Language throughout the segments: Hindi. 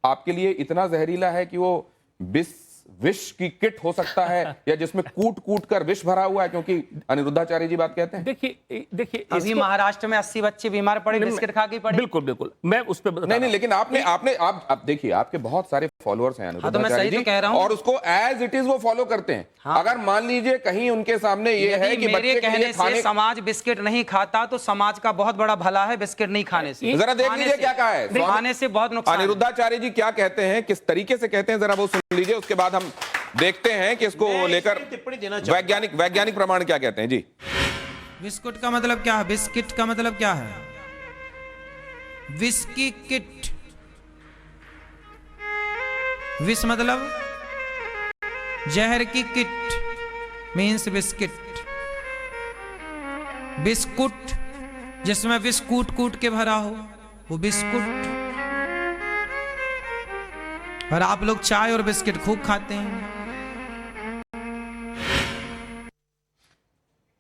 आपके लिए इतना जहरीला है कि वो विष की किट हो सकता है या जिसमें कूट कूट कर विष भरा हुआ है, क्योंकि अनिरुद्धाचार्य जी बात कहते हैं। देखिए अभी महाराष्ट्र में 80 बच्चे बीमार पड़े बिस्किट खा के पड़े। बिल्कुल बिल्कुल, मैं उस पर नहीं, लेकिन आप देखिए, आपके बहुत सारे फॉलोअर्स हैं अनिरुद्धाचार्य जी, और उसको एज इट इज वो फॉलो करते हैं। अगर मान लीजिए कहीं उनके सामने ये है कि मेरे कहने से समाज बिस्किट नहीं खाता तो समाज का बहुत बड़ा भला है बिस्किट नहीं खाने से। जरा देख लीजिए क्या कहा है, खाने से बहुत नुकसान। अनिरुद्धाचार्य जी क्या कहते हैं, किस तरीके से कहते हैं, जरा वो सुन लीजिए, उसके बाद हम देखते हैं कि इसको लेकर वैज्ञानिक प्रमाण क्या कहते हैं। जी, बिस्कुट का मतलब क्या है? बिस्किट का मतलब क्या है? Whisky kit. विष मतलब जहर की किट मीन्स बिस्किट। बिस्कुट जिसमें विष कूट कूट के भरा हो वो बिस्कुट। और आप लोग चाय और बिस्किट खूब खाते हैं।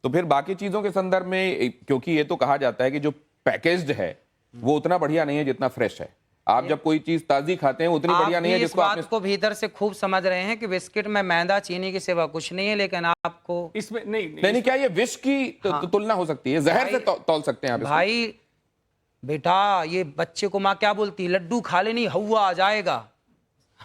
तो फिर बाकी चीजों के संदर्भ में, क्योंकि ये तो कहा जाता है कि जो पैकेज्ड है वो उतना बढ़िया नहीं है जितना फ्रेश है। आप जब कोई चीज ताजी खाते हैं उतनी बढ़िया नहीं है जिसको आप को भीतर से खूब समझ रहे हैं कि बिस्किट में मैदा चीनी के सिवा कुछ नहीं है, लेकिन आपको इसमें नहीं, क्या ये विष की तुलना हो सकती है? जहर से तौल सकते हैं आप इसको? भाई बेटा, ये बच्चे को माँ क्या बोलती है? लड्डू खा लेनी हवा आ जाएगा।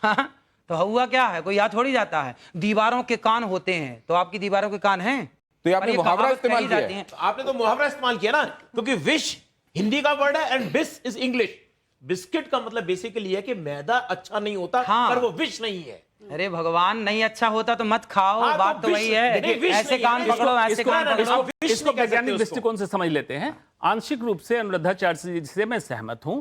तो हवा क्या है? कोई याद थोड़ी जाता है। दीवारों के कान होते हैं, तो आपकी दीवारों के कान हैं? तो ये आपने मुहावरा इस्तेमाल किया है। आपने तो मुहावरा इस्तेमाल किया ना, क्योंकि विश हिंदी का वर्ड है एंड बिस इज इंग्लिश। बिस्किट का मतलब बेसिकली है कि मैदा अच्छा नहीं होता, पर वो विष नहीं है। अरे भगवान, नहीं अच्छा होता तो मत खाओ। बात तो वही है। ऐसे कान पकड़ो, ऐसे कान पकड़ो। इसको वैज्ञानिक दृष्टिकोण से समझ लेते हैं। आंशिक रूप से अनिरुद्धाचार्य जी से मैं सहमत हूं,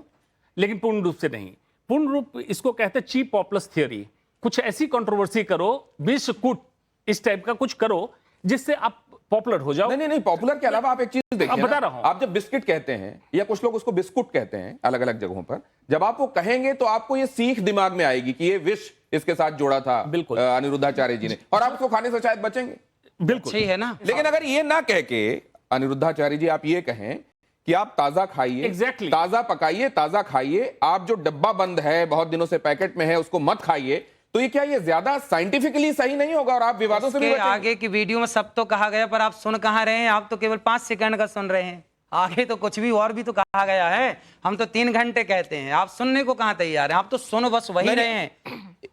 लेकिन पूर्ण रूप से नहीं। पूर्ण रूप इसको कहते हैं चीप पॉपुलर थियोरी। कुछ ऐसी कंट्रोवर्सी करो, बिस्कुट इस टाइप का कुछ करो जिससे आप पॉपुलर हो जाओ। नहीं, पॉपुलर के अलावा आप एक चीज देखिए, बता रहा हूं, आप जब बिस्किट कहते हैं या कुछ लोग उसको बिस्कुट कहते हैं अलग अलग जगहों पर, जब आप वो कहेंगे तो आपको ये सीख दिमाग में आएगी कि ये विष इसके साथ जोड़ा था बिल्कुल अनिरुद्धाचार्य जी ने, और आप उसको खाने से शायद बचेंगे। बिल्कुल सही है ना। लेकिन अगर ये ना कह के अनिरुद्धाचार्य जी आप ये कहें कि आप ताजा खाइए, ताजा पकाइए, ताजा खाइए, आप जो डब्बा बंद है, बहुत दिनों से पैकेट में है, उसको मत खाइए, तो ये क्या ये ज्यादा साइंटिफिकली सही नहीं होगा और आप विवादों से भी बचेंगे? आगे की वीडियो में सब तो कहा गया, पर आप सुन कहां रहे हैं? आप तो केवल 5 सेकंड का सुन रहे हैं। आगे तो कुछ भी और भी तो कहा गया है। हम तो 3 घंटे कहते हैं, आप सुनने को कहां तैयार हैं? आप तो सुनो बस वही रहे हैं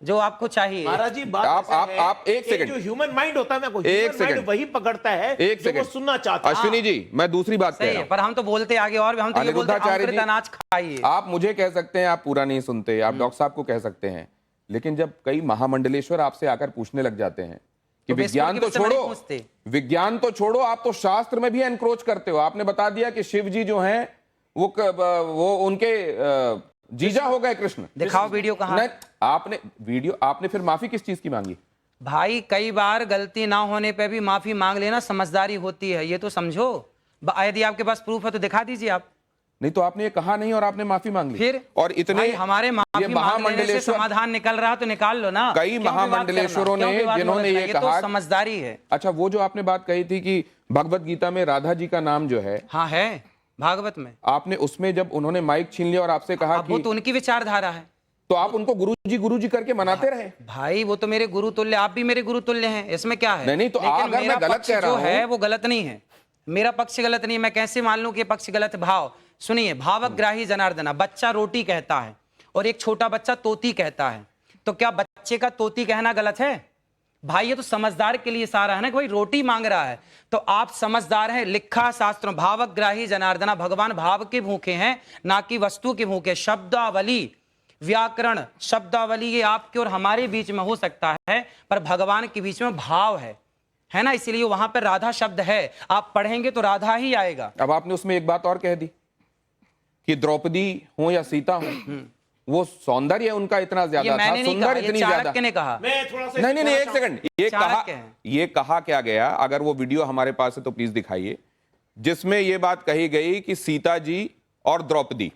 जो आपको चाहिए। महाराज जी, बात आप एक सेकंड, जो ह्यूमन माइंड होता है ना, एक सेकंड वही पकड़ता है जो वो सुनना चाहता है। अश्विनी जी, मैं दूसरी बात कह रहा हूं, पर हम तो बोलते आगे और भी, हम तो ये बोलते हैं अनाज खाइए। आप मुझे कह सकते हैं आप पूरा नहीं सुनते, आप डॉक्टर साहब को कह सकते हैं, लेकिन जब कई महामंडलेश्वर आपसे आकर पूछने लग जाते हैं कि विज्ञान तो छोड़ो, आप तो शास्त्र में भी एनक्रोच करते हो। आपने बता दिया कि शिव जी जो हैं वो उनके जीजा हो गए कृष्ण। दिखाओ वीडियो कहां? आपने फिर माफी किस चीज की मांगी? भाई कई बार गलती ना होने पे भी माफी मांग लेना समझदारी होती है, ये तो समझो। यदि आपके पास प्रूफ है तो दिखा दीजिए आप। नहीं तो आपने ये कहा नहीं और आपने माफी मांग ली। फिर और इतने हमारे महामंडलेश्वर समाधान निकल रहा तो निकाल लो ना। कई महामंडलेश्वरों ने जिन्होंने ये कहा, तो समझदारी है। अच्छा, वो जो आपने बात कही थी कि भगवत गीता में राधा जी का नाम जो है, हाँ है भागवत में, आपने उसमें जब उन्होंने माइक छीन लिया और आपसे कहा कि वो तो उनकी विचारधारा है, तो आप उनको गुरुजी करके मनाते रहे। भाई वो तो मेरे गुरु तुल्य, आप भी मेरे गुरु तुल्य हैं, इसमें क्या है? नहीं तो अगर मैं गलत कह रहा हूं, है वो गलत नहीं है, मेरा पक्ष गलत नहीं है। मैं कैसे मान लूं कि पक्ष गलत? भाव सुनिए, भावग्राही जनार्दना। बच्चा रोटी कहता है और एक छोटा बच्चा तोती कहता है, तो क्या बच्चे का तोती कहना गलत है? भाई ये तो समझदार के लिए सारा है ना, कोई रोटी मांग रहा है तो आप समझदार हैं। लिखा शास्त्रों, भावग्राही जनार्दना, भगवान भाव के भूखे हैं ना कि वस्तु के भूखे। शब्दावली, व्याकरण, शब्दावली ये आपके और हमारे बीच में हो सकता है, पर भगवान के बीच में भाव है ना, इसीलिए वहां पर राधा शब्द है। आप पढ़ेंगे तो राधा ही आएगा। अब आपने उसमें एक बात और कह दी कि द्रौपदी हो या सीता हो, वो सौंदर्य उनका इतना ज्यादा था, सुंदर इतनी ज्यादा। ने कहा नहीं, एक सेकंड, ये कहा क्या गया? अगर वो वीडियो हमारे पास है तो प्लीज दिखाइए, जिसमें ये बात कही गई कि सीता जी और द्रौपदी,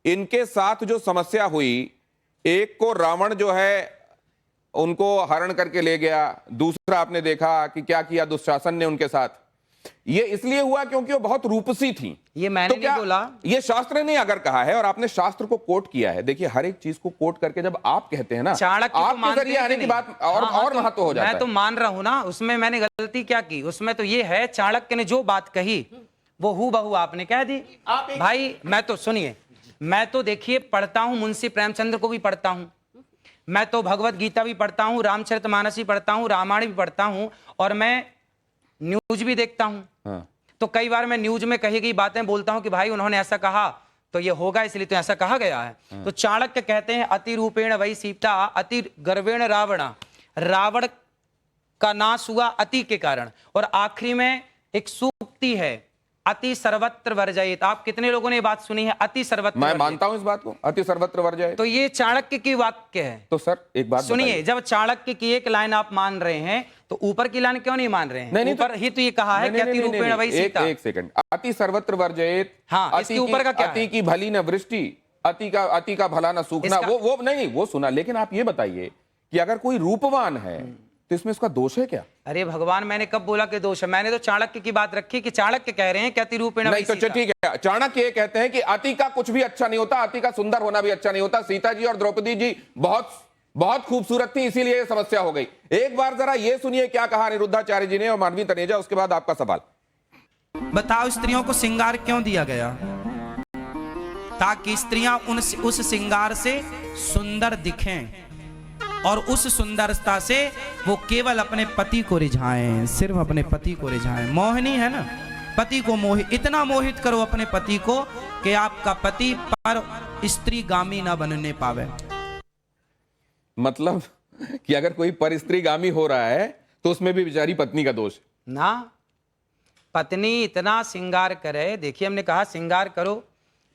इनके साथ जो समस्या हुई, एक को रावण जो है उनको हरण करके ले गया, दूसरा आपने देखा कि क्या किया दुशासन ने उनके साथ। ये इसलिए हुआ क्योंकि वो बहुत रूपसी थी। ये मैंने तो क्या नहीं बोला। ये शास्त्र ने अगर कहा है और आपने शास्त्र को कोट किया है, देखिए हर एक चीज को कोट करके जब आप कहते हैं ना, चाणक्य आपके जरिए आने की बात और महत्व हो जाता है। मैं तो मान रहा हूं ना, उसमें मैंने गलती क्या की? उसमें तो ये है, चाणक्य ने जो बात कही वो हूबहू आपने कह दी। भाई मैं तो सुनिए, मैं तो देखिए पढ़ता हूं, मुंशी प्रेमचंद्र को भी पढ़ता हूं, मैं तो भगवत गीता भी पढ़ता हूं, रामचरितमानस भी पढ़ता हूं, रामायण भी पढ़ता हूं, और मैं न्यूज भी देखता हूं। हाँ। तो कई बार मैं न्यूज में कही गई बातें बोलता हूं कि भाई उन्होंने ऐसा कहा तो ये होगा, इसलिए तो ऐसा कहा गया है। तो चाणक्य कहते हैं अति रूपेण वही सीता अति गर्वेण रावण, रावण का नाश हुआ अति के कारण। और आखिरी में एक सूक्ति है, अति सर्वत्र वर्जयेत। आप कितने लोगों ने ये बात सुनी है, अति सर्वत्र? मैं मानता हूं इस बात को, अति सर्वत्र वर्जयेत। तो ये चाणक्य की वाक्य है। तो सर एक बात सुनिए, जब चाणक्य की एक लाइन आप मान रहे हैं तो ऊपर की लाइन क्यों नहीं मान रहे हैं? नहीं, ऊपर ही तो ये कहा है कि अति रूपेण वही सीता। एक सेकंड, अति सर्वत्र वर्जयेत। हाँ, इसके ऊपर का क्या है? अति की भली न वृष्टि, अति का भला न सूखना, वो नहीं वो सुना। लेकिन आप ये बताइए कि अगर कोई रूपवान है तो इसमें उसका दोष है क्या? अरे भगवान, मैंने कब बोला कि दोष है? मैंने तो चाणक्य की बात रखी कि चाणक्य कह रहे हैं कि अति रूपेण नहीं, तो ठीक है, चाणक्य ये कहते हैं कि अति का कुछ भी अच्छा नहीं होता, अति का सुंदर होना भी अच्छा नहीं होता। सीता जी और द्रौपदी जी बहुत खूबसूरत थी, इसीलिए ये समस्या हो गई। एक बार जरा ये सुनिए क्या कहा अनिरुद्धाचार्य जी ने और मानवी तनेजा, उसके बाद आपका सवाल। बताओ स्त्रियों को श्रृंगार क्यों दिया गया? ताकि स्त्रियां उस श्रृंगार से सुंदर दिखें और उस सुंदरता से वो केवल अपने पति को रिझाएं, सिर्फ अपने पति को रिझाएं। मोहिनी है ना, पति को इतना मोहित करो अपने पति को कि आपका पति पर स्त्रीगामी ना बनने पावे। मतलब कि अगर कोई पर स्त्रीगामी हो रहा है तो उसमें भी बेचारी पत्नी का दोष ना। पत्नी इतना श्रृंगार करे, देखिए हमने कहा श्रृंगार करो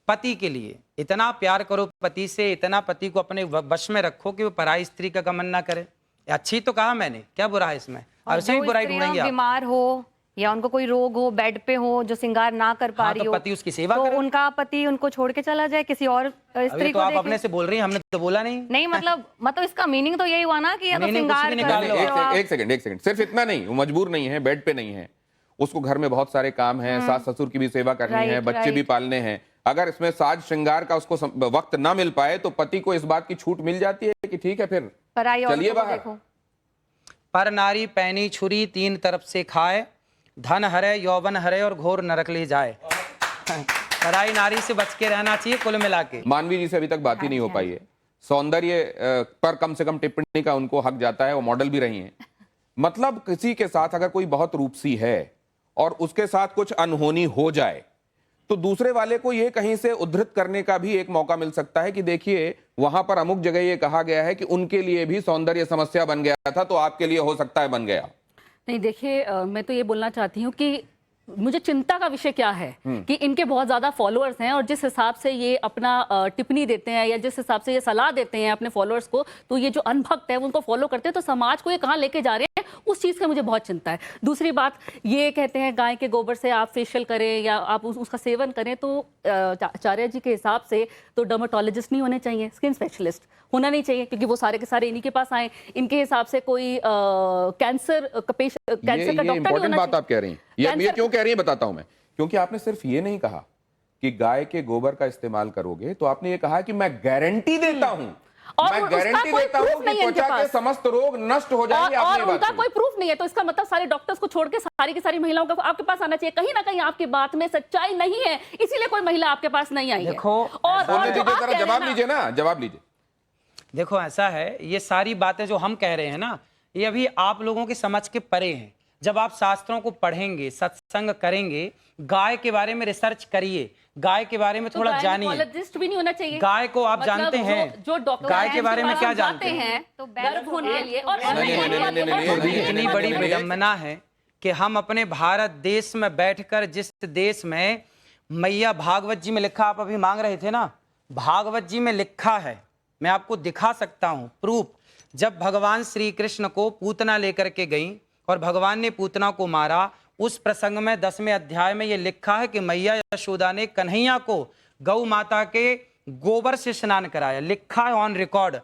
पति के लिए, इतना प्यार करो पति से, इतना पति को अपने वश में रखो कि वो पराई स्त्री का गमन ना करे। अच्छी तो कहा मैंने, क्या बुरा है इसमें? और उसे भी बुराई ढूंढेंगे आप। बीमार हो या उनको कोई रोग हो, बेड पे हो, जो श्रृंगार ना कर पा रही तो हो, पति उसकी सेवा तो करे। उनका पति उनको छोड़ के चला जाए किसी और स्त्री तो को आप देखे। अपने से बोल रही हैं, हमने तो बोला नहीं। नहीं मतलब इसका मीनिंग तो यही हुआ ना कि या तो मीनिंग कुछ श्रृंगार भी निकाल लो। करते हो आप। एक सेकंड, सिर्फ इतना नहीं, वो मजबूर नहीं है, बेड पे नहीं है, उसको घर में बहुत सारे काम हैं, सास ससुर की भी सेवा करनी है, बच्चे भी पालने हैं। अगर इसमें साज श्रृंगार का उसको वक्त ना मिल पाए तो पति को इस बात की छूट मिल जाती है कि ठीक है फिर चलिए बाहर। पर नारी पैनी छुरी तीन तरफ से खाए, धन हरे यौवन हरे और घोर नरक ले जाए। पराई नारी से बच के रहना चाहिए कुल मिला के। मानवी जी से अभी तक बात ही नहीं हो पाई है। सौंदर्य पर कम से कम टिप्पणी का उनको हक जाता है, वो मॉडल भी रही हैं। मतलब किसी के साथ अगर कोई बहुत रूपसी है और उसके साथ कुछ अनहोनी हो जाए तो दूसरे वाले को ये कहीं से उद्धृत करने का भी एक मौका मिल सकता है कि देखिए वहां पर अमुक जगह ये कहा गया है कि उनके लिए भी सौंदर्य समस्या बन गया था, तो आपके लिए हो सकता है बन गया। नहीं देखिए, मैं तो ये बोलना चाहती हूँ कि मुझे चिंता का विषय क्या है कि इनके बहुत ज्यादा फॉलोअर्स हैं और जिस हिसाब से ये अपना टिप्पणी देते हैं या जिस हिसाब से ये सलाह देते हैं अपने फॉलोअर्स को, तो ये जो अनभक्त है उनको फॉलो करते हैं, तो समाज को ये कहाँ लेके जा रहे हैं उस चीज़ की मुझे बहुत चिंता है। दूसरी बात, ये कहते हैं गाय के गोबर से आप फेशियल करें या आप उसका सेवन करें, तो आचार्य जी के हिसाब से तो डर्मेटोलॉजिस्ट नहीं होने चाहिए, स्किन स्पेशलिस्ट होना नहीं चाहिए, क्योंकि वो सारे के सारे इन्हीं के पास आए। इनके हिसाब से कोई कैंसर का डॉक्टर नहीं होना बात आप कह रही हैं। ये क्यों कह रही हैं बताता हूं मैं। क्योंकि आपने सिर्फ ये नहीं कहा कि गाय के गोबर का इस्तेमाल करोगे, तो आपने ये कहा कि मैं गारंटी देता हूं, मैं गारंटी देता हूं कि त्वचा के समस्त रोग नष्ट हो जाएंगे। और उनका कोई प्रूफ नहीं है, तो इसका मतलब सारे डॉक्टर्स को छोड़ के सारी की सारी महिलाओं को आपके पास आना चाहिए। कहीं ना कहीं आपकी बात में सच्चाई नहीं है, इसीलिए कोई महिला आपके पास नहीं आई है। देखो, और जवाब लीजिए ना, जवाब लीजिए। देखो ऐसा है, ये सारी बातें जो हम कह रहे हैं ना, ये अभी आप लोगों की समझ के परे हैं। जब आप शास्त्रों को पढ़ेंगे, सत्संग करेंगे, गाय के बारे में रिसर्च करिए, गाय के बारे में थोड़ा जानिए। भी नहीं होना चाहिए। गाय को आप जानते हैं, जो डॉक्टर गाय के बारे में क्या जानते हैं? तो गर्भ होने के लिए और इतनी बड़ी विडंबना है कि हम अपने भारत देश में बैठकर, जिस देश में मैया भागवत जी में लिखा, आप अभी मांग रहे थे ना, भागवत जी में लिखा है, मैं आपको दिखा सकता हूं प्रूफ। जब भगवान श्री कृष्ण को पूतना लेकर के गई और भगवान ने पूतना को मारा, उस प्रसंग में 10वें अध्याय में यह लिखा है कि मैया यशोदा ने कन्हैया को गौ माता के गोबर से स्नान कराया, लिखा है ऑन रिकॉर्ड।